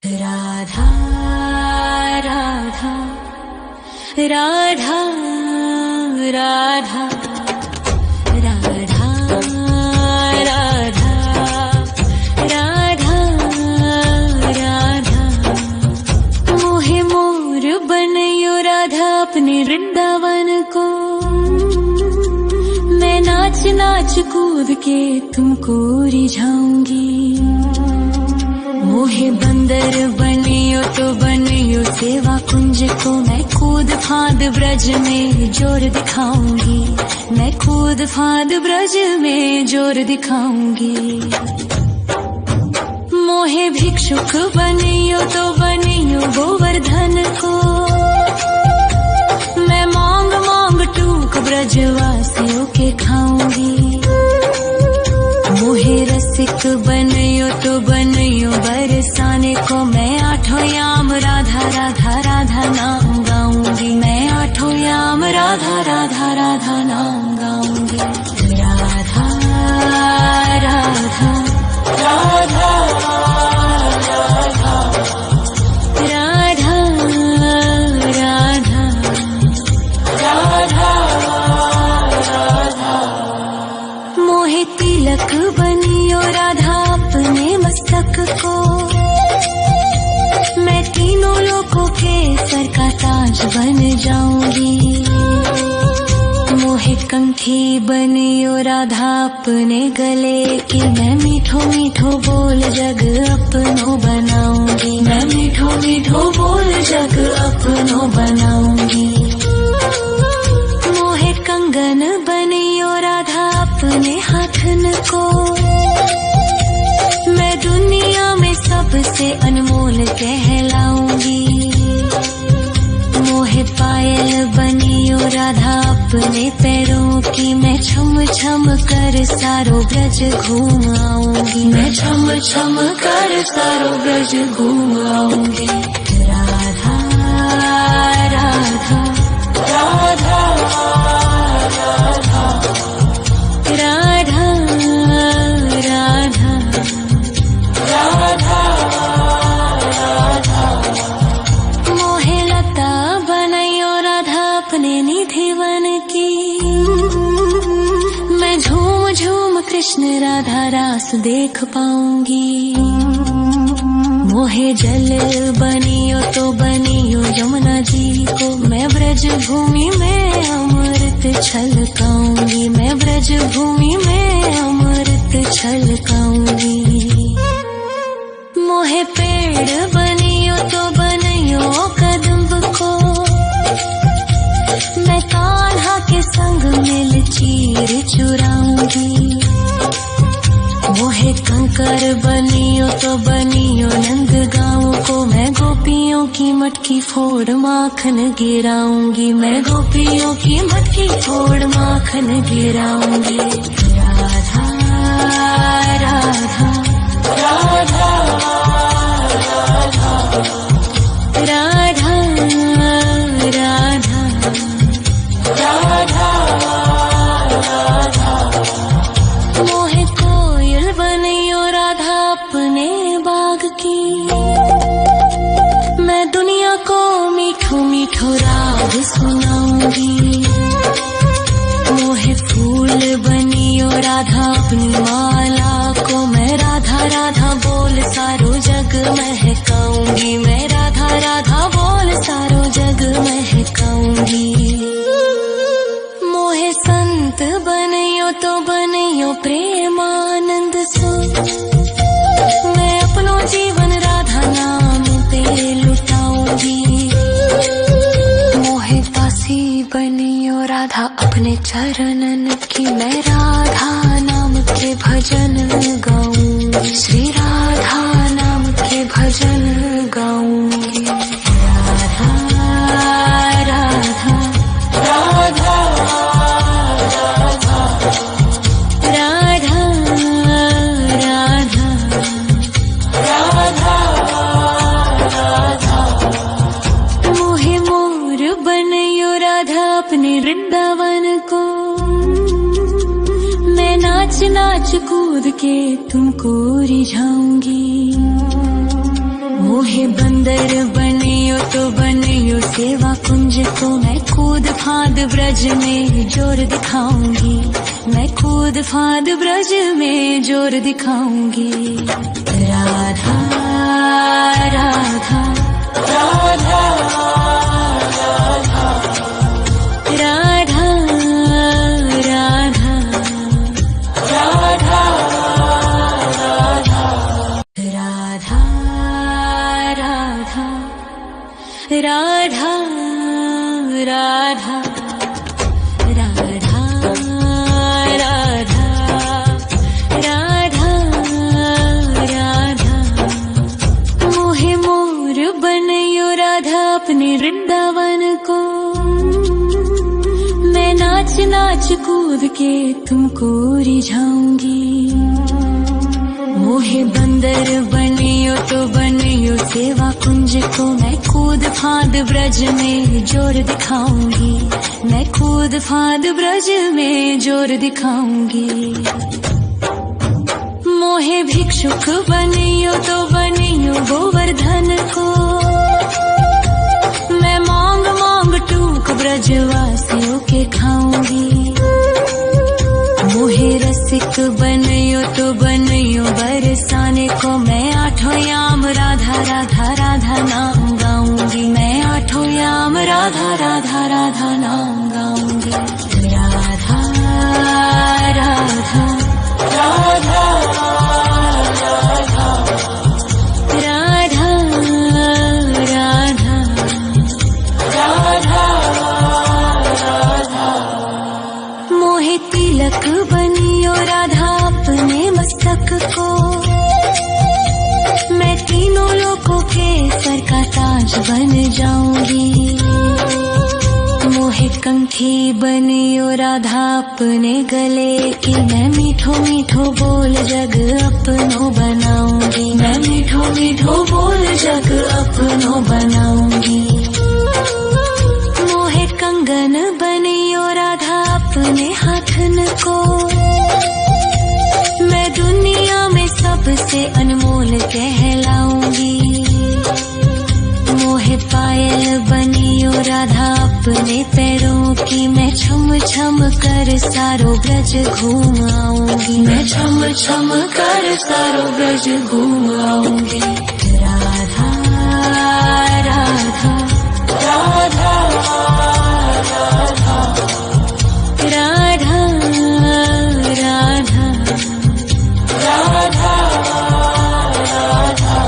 राधा राधा राधा राधा राधा राधा राधा राधा मोहे मोर बनयो राधा अपने वृंदावन को। मैं नाच नाच कूद के तुमको रिझाऊंगी। मोहे बंदर बनियो तो बनियो सेवा कुंज को। मैं कूद फांद ब्रज में जोर दिखाऊंगी। मैं कूद फांद ब्रज में जोर दिखाऊंगी। मोहे भिक्षुक बनियो तो बनियो गोवर्धन को। मैं मांग मांग टूक ब्रजवासियों के खाऊंगी। मोहे रसिक बनयो तो बनयो बरसाने को। मैं आठों याम राधा राधा राधा नाम गाऊंगी। मैं आठों याम राधा राधा राधा नाम गाऊंगी। राधा राधा राधा राधा राधा राधा राधा। मोहे तिलक बनियो राधा अपने मस्तक को। मैं तीनों लोगों के सर का ताज बन जाऊंगी। मोहे कंठी बनियो राधा अपने गले की। मैं मीठो मीठो बोल जग अपनो बनाऊंगी। मैं मीठो मीठो बोल जग अपनो बनाऊंगी। मोहे कंगन बनियो राधा अपने हाथन को। मैं दुनिया में सबसे अनमोल कहलाऊंगी। मोहे पायल बनियो राधा अपने पैरों की। मैं छम छम कर सारो ब्रज घूम आऊंगी। मैं छम छम कर सारो ब्रज घूम आऊंगी। राधा राधा राधा राधा राधा राधा राधा राधा। मोहे लता बनयो राधा अपने निधिवन की। मैं झूम झूम कृष्ण राधा रास देख पाऊंगी। मोहे जल बनियो तो बनियो यमुना जी को। मैं ब्रज भूमि में अमृत छलकाऊंगी। मैं ब्रज भूमि में अमृत छलकाऊंगी। मोहे पेड़ बनियो तो बनियो कदम्ब को। मैं कान्हा के संग मिल चीर चुराऊंगी। मोहे कंकर बनियो तो बनियो नंद गाँव को। मैं गोपियों की मटकी फोड़ माखन गिराऊंगी। मैं गोपियों की मटकी फोड़ माखन गिराऊंगी। राधा राधा राधा राधा राधा राधा राधा। मोहे कोयल बनियो राधा अपने बाग की। मैं दुनिया को मीठो मीठो राग सुनाऊंगी। मोहे फूल बनियो राधा अपनी माला को। मैं राधा राधा बोल सारो जग महकाऊंगी। मैं राधा राधा बोल सारो जग महकाऊंगी। मोहे संत बनियो तो बनियो प्रेमानंद सो। मैं अपनो जीवन राधा नाम पे लुटाऊंगी। मोहे दासी बनियो राधा अपने चरणन की। मैं राधा नाम के भजन गाऊंगी। श्री राधा नाम के भजन गाऊंगी। राधा राधा राधा राधा राधा राधा राधा। मोहे मोर बनयो राधा अपने वृंदावन को। मैं नाच नाच कूद के तुमको रिझाऊंगी। मोहे बंदर बनियो तो बनियो सेवा कुंज को, मैं कूद फांद ब्रज में जोर दिखाऊंगी, मैं कूद फांद ब्रज में जोर दिखाऊंगी। राधा राधा राधा राधा राधा राधा राधा राधा राधा राधा राधा राधा राधा मोहे मोर बनयो राधा अपने वृंदावन को, मैं नाच नाच कूद के तुमको रिझाऊंगी। मोहे बंदर बनियो तो बनियो सेवा कुंज को, मैं कूद फांद ब्रज में जोर दिखाऊंगी, मैं कूद फांद ब्रज में जोर दिखाऊंगी। मोहे भिक्षुक बनियो तो बनियो गोवर्धन को, मैं मांग मांग टूक ब्रजवासियों के खाऊंगी। मोहे रसिक बनियो तो बनियो बरसाने को, मैं आठों याम राधा राधा राधा नाम गाऊंगी, मैं आठों याम राधा राधा राधा नाम गाऊंगी। राधा राधा राधा राधा राधा राधा राधा मोहे तिलक बनियो राधा अपने मस्तक को, मैं तीनों लोगों के सर का ताज बन जाऊंगी। मोहे कंठी बनियो राधा अपने गले की, मैं मीठो मीठो बोल जग अपनो बनाऊंगी, मैं मीठो मीठो बोल जग अपनो बनाऊंगी। मोहे कंगन बनियो राधा अपने हाथन को, मैं दुनिया में सबसे अनमोल कहलाऊंगी। मोहे पायल बनियो राधा अपने पैरों की, मैं छम छम कर सारो ब्रज घूम आऊंगी, मैं छम छम कर सारो ब्रज घूम आऊंगी। राधा राधा राधा राधा राधा राधा राधा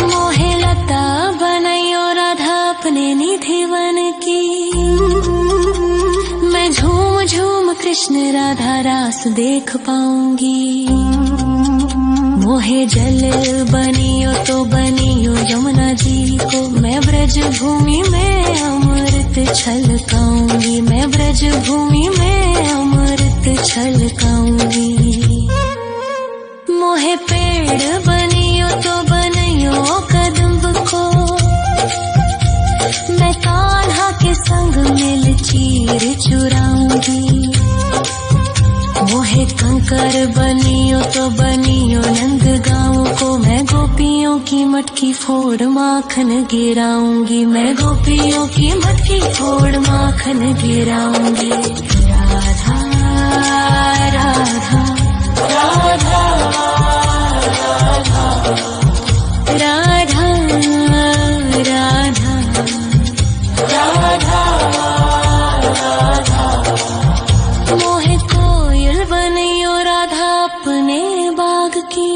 मोहे लता बनयो राधा अपने निधि वन की, मैं झूम झूम कृष्ण राधा रास देख पाऊंगी। मोहे जल बनियो तो बनियो यमुना जी को, मैं ब्रज भूमि में अमृत छलकाऊंगी, मैं ब्रज भूमि में अमृत छलकाऊंगी। मोहे पेड़ बनियो तो बनियो कदम्ब को, मैं कान्हा के संग मिल चीर चुराऊंगी। मोहे कंकर बनियो तो बनियो नंद गाँव को, मैं गोपियों की मटकी फोड़ माखन गिराऊंगी, मैं गोपियों की मटकी फोड़ माखन गिराऊंगी। राधा राधा राधा राधा राधा राधा राधा मोहे कोयल बनियो राधा अपने बाग की,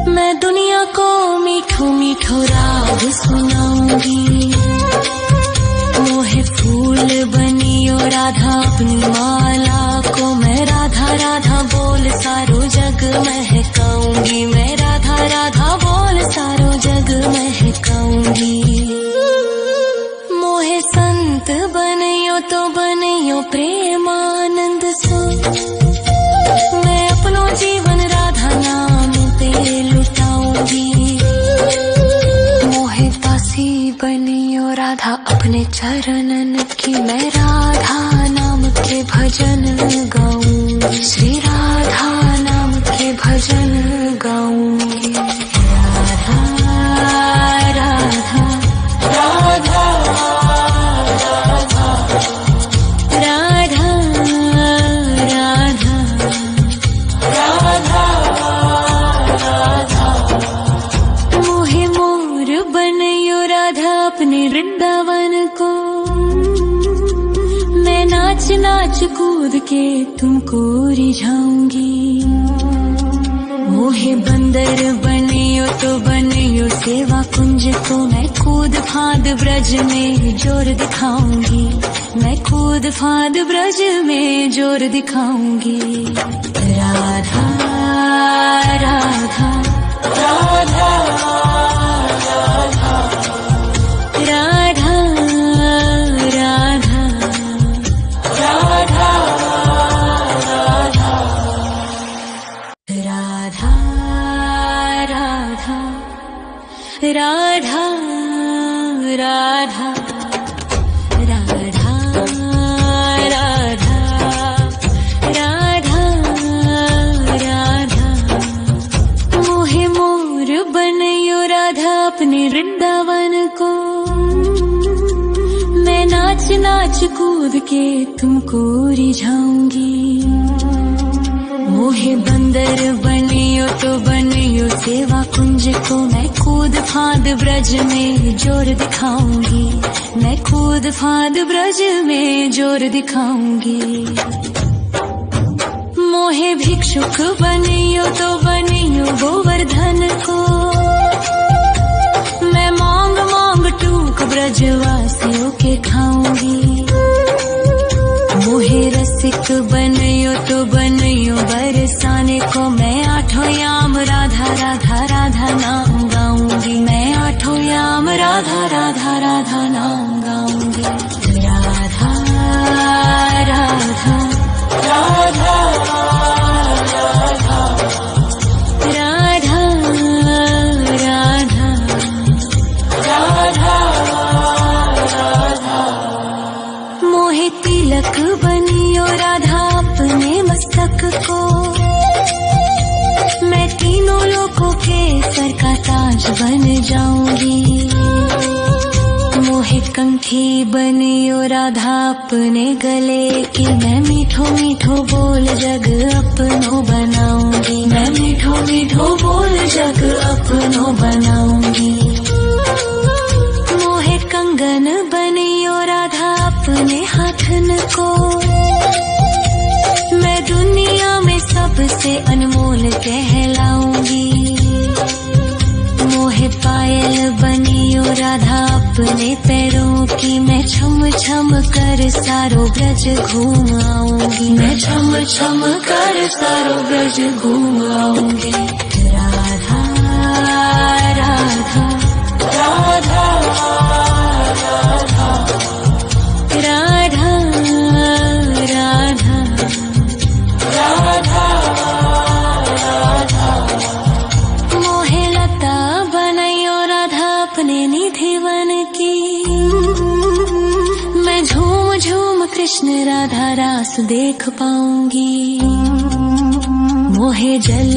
मैं दुनिया को मीठो मीठो राग सुनाऊंगी। मोहे फूल बनियो राधा अपनी माला को, मैं राधा राधा बोल सारो जग महकाऊंगी, मैं राधा राधा बोल सारो जग महकाऊंगी। मोहे संत बनियो तो बनियो प्रेमानंद सो, मैं अपनो जीवन राधा नाम पे लुटाऊंगी। मोहे दासी बनियो राधा अपने चरणन की, मैं राधा नाम के भजन गाऊंगी, श्री राधा नाम के भजन गाऊंगी। राधा नाच कूद के तुमको रिझाऊंगी। मोहे बंदर बनियो तो बनियो सेवा कुंज को, मैं कूद फांद ब्रज में जोर दिखाऊंगी। मैं कूद फांद ब्रज में जोर दिखाऊंगी। राधा राधा राधा राधा राधा राधा राधा राधा राधा राधा राधा राधा। मोहे मोर बनयो राधा अपने वृंदावन को, मैं नाच नाच कूद के तुमको रिझाऊंगी। मोहे बंदर बनियो तो बनियो सेवा कुंज को, मैं कूद फांद ब्रज में जोर दिखाऊंगी। मैं कूद फांद ब्रज में जोर दिखाऊंगी। मोहे भिक्षुक बनियो तो बनियो गोवर्धन को, मैं मांग मांग टूक ब्रजवासियों के खाऊंगी। मोहे रसिक बनियो तो बनियो बरसाने को, मैं आठों याम राधा राधा राधा नाम गाऊंगी। मैं आठों याम राधा राधा राधा नाम गाऊंगी। राधा राधा राधा राधा राधा राधा। मोहे तिलक बनियो राधा अपने मस्तक को, मैं तीनों लोगों के सर का ताज बन जाऊंगी। मोहे कंठी बनियो राधा अपने गले की, मैं मीठो मीठो बोल जग अपनो बनाऊंगी। मैं मीठो मीठो बोल जग अपनो बनाऊंगी। मोहे कंगन बनियो राधा अपने हाथन को, मैं दुनिया में सबसे अनमोल कहलाऊंगी। मोहे पायल बनियो राधा अपने पैरों की, मैं छम छम कर सारो ब्रज घूम आऊंगी। मैं छम छम कर सारो ब्रज घूम आऊंगी। राधा राधा राधा राधा राधा राधा राधा। मोहे लता बनयो राधा अपने निधिवन की, मैं झूम झूम कृष्ण राधा रास देख पाऊंगी। मोहे जल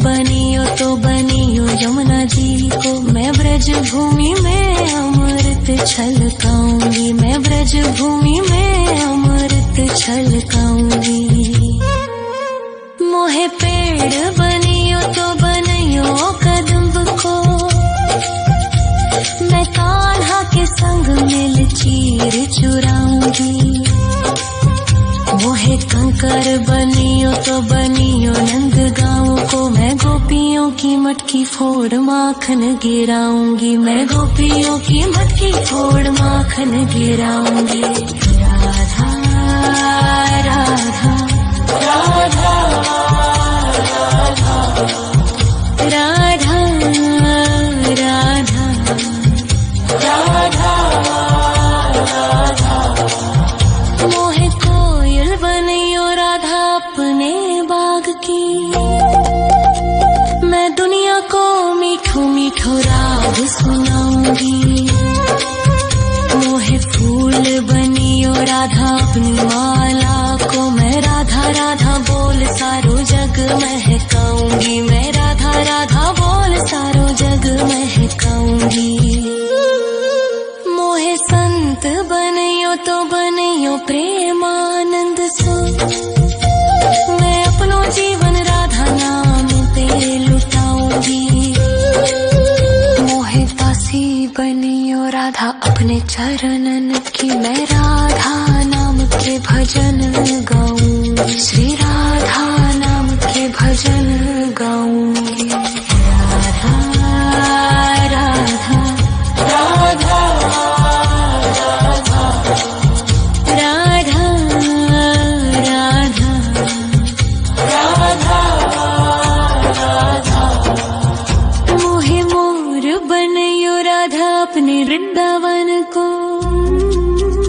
बनियो तो बनियो यमुना जी को, मैं ब्रज भूमि में अमृत छलकाऊंगी। मैं ब्रज भूमि में अमृत छलकाऊंगी। मोहे पेड़ बनियो तो बनियो कदम्ब को, मैं कान्हा के संग मिल चीर चुराऊंगी। मोहे कंकर बनियो तो बनियो नंद गाँव को, मैं गोपियों की मटकी फोड़ माखन गिराऊंगी। मैं गोपियों की मटकी फोड़ माखन गिराऊंगी। राधा राधा राधा राधा राधा राधा राधा। मोहे कोयल बनियो राधा अपने बाग की, मैं दुनिया को मीठो मीठो राग सुनाऊंगी। मोहे फूल बनियो राधा अपनी माला को, मैं राधा राधा बोल सारो जग महकाऊंगी। मैं राधा राधा बोल सारो जग महकाऊंगी। मोहे संत बनियो तो बनियो प्रेमानंद सो, मैं अपनो जीवन राधा नाम पे लुटाऊंगी। मोहे दासी बनियो राधा अपने चरणन की, मैं राधा नाम के भजन गा